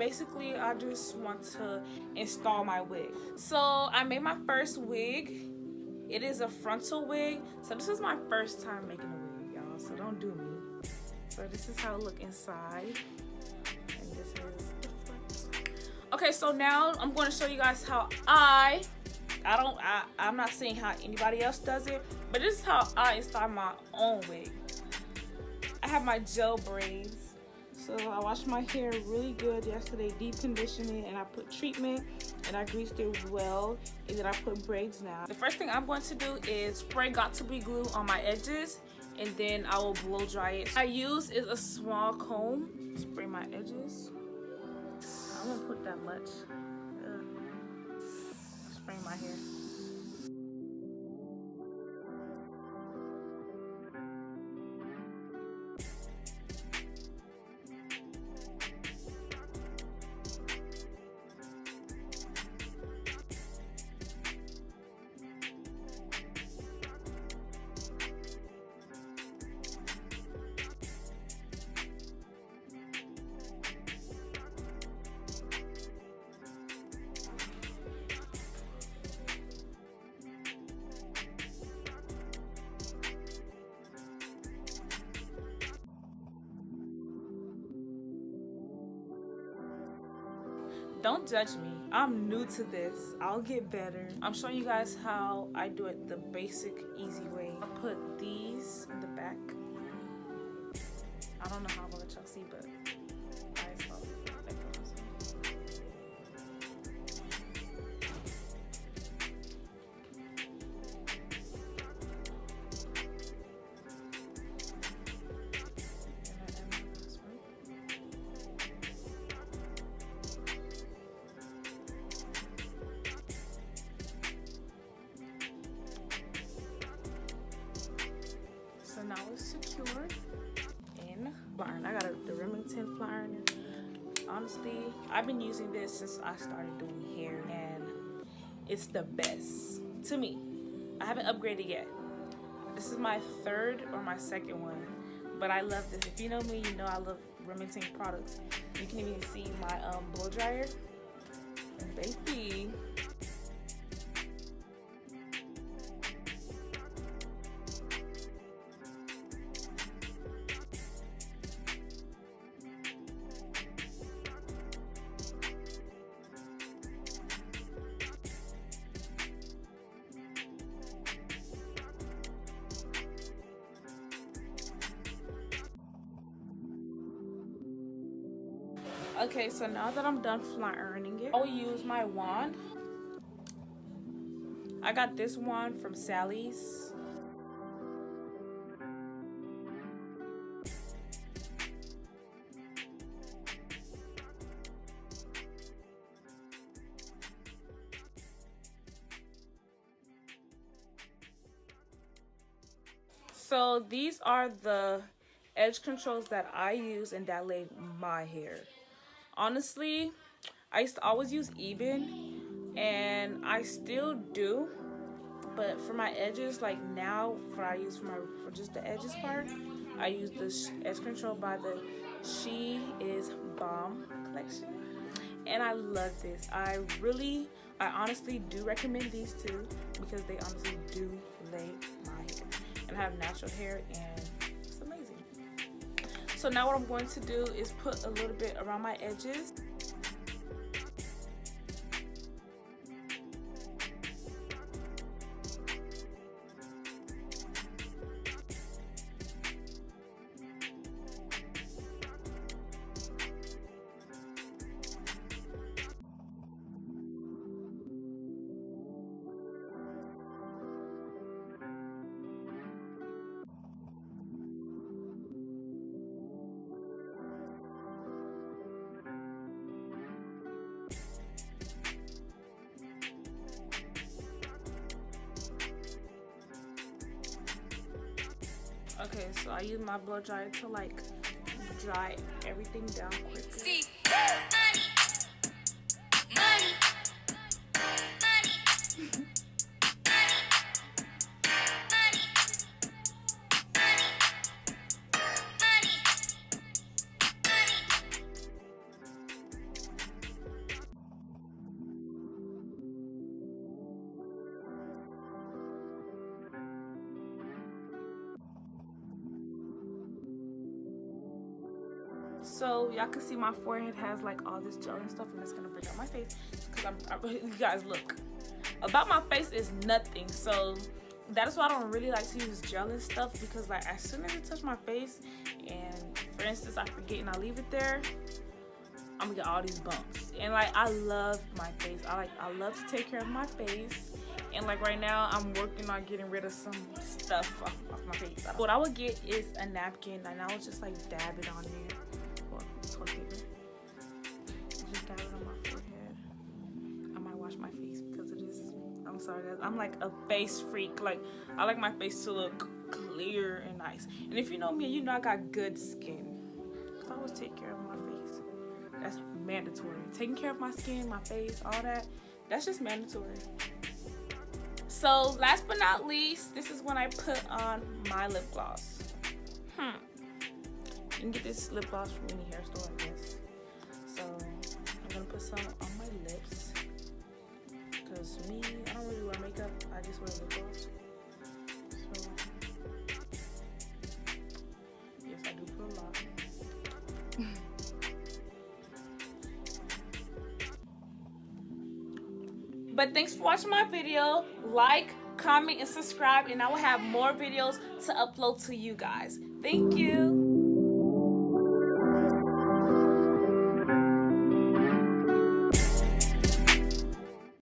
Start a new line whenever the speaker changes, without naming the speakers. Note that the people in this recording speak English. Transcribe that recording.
basically I just want to install my wig. So I made my first wig. It is a frontal wig. So this is my first time making a wig, y'all, so don't do me. So this is how it look inside. And this is the front. Okay, so now I'm going to show you guys how I'm not saying how anybody else does it, but this is how I install my own wig. I have my gel braids. So I washed my hair really good yesterday, deep conditioned it, and I put treatment and I greased it well, and then I put braids now. The first thing I'm going to do is spray Got2b glue on my edges, and then I will blow dry it. I use is a small comb, spray my edges. I won't put that much. Spray my hair. Don't judge me. I'm new to this. I'll get better. I'm showing you guys how I do it the basic, easy way. I put these in the back. I don't know how well y'all see, but I saw it. So now it's secured in iron. I got the Remington fly iron. Honestly, I've been using this since I started doing hair, and it's the best to me. I haven't upgraded yet. This is my third or my second one, but I love this. If you know me, you know I love Remington products. You can even see my blow dryer, and baby. Okay, so now that I'm done fly ironing it, I'll use my wand. I got this wand from Sally's. So these are the edge controls that I use and that laid my hair. Honestly, I used to always use Eben, and I still do, but for my edges, like now, for I use for just the edges part, I use this edge control by the She Is Bomb collection, and I love this. I honestly do recommend these two because they honestly do lay my hair, and I have natural hair, and it's amazing. So now what I'm going to do is put a little bit around my edges. Okay, so I use my blow dryer to like dry everything down quickly. So y'all can see my forehead has like all this gel and stuff, and it's gonna bring out my face because you guys look. About my face is nothing, so that's why I don't really like to use gel and stuff, because like as soon as it touch my face, and for instance I forget and I leave it there, I'm gonna get all these bumps. And like I love my face. I love to take care of my face. And like right now I'm working on getting rid of some stuff off my face. What I would get is a napkin, and I would just like dab it on there. Or toilet paper. Just dab it on my forehead. I might wash my face because it is, I'm sorry guys, I'm like a face freak. Like I like my face to look clear and nice. And if you know me, you know I got good skin. Cause I always take care of my face. That's mandatory. Taking care of my skin, my face, all that, that's just mandatory. So last but not least, this is when I put on my lip gloss. You can get this lip gloss from any hair store, I guess. So I'm gonna put some on my lips, because me, I don't really wear makeup, I just wear lip gloss. So yes, I do put a lot. But thanks for watching my video. Like, comment, and subscribe, and I will have more videos to upload to you guys. Thank you.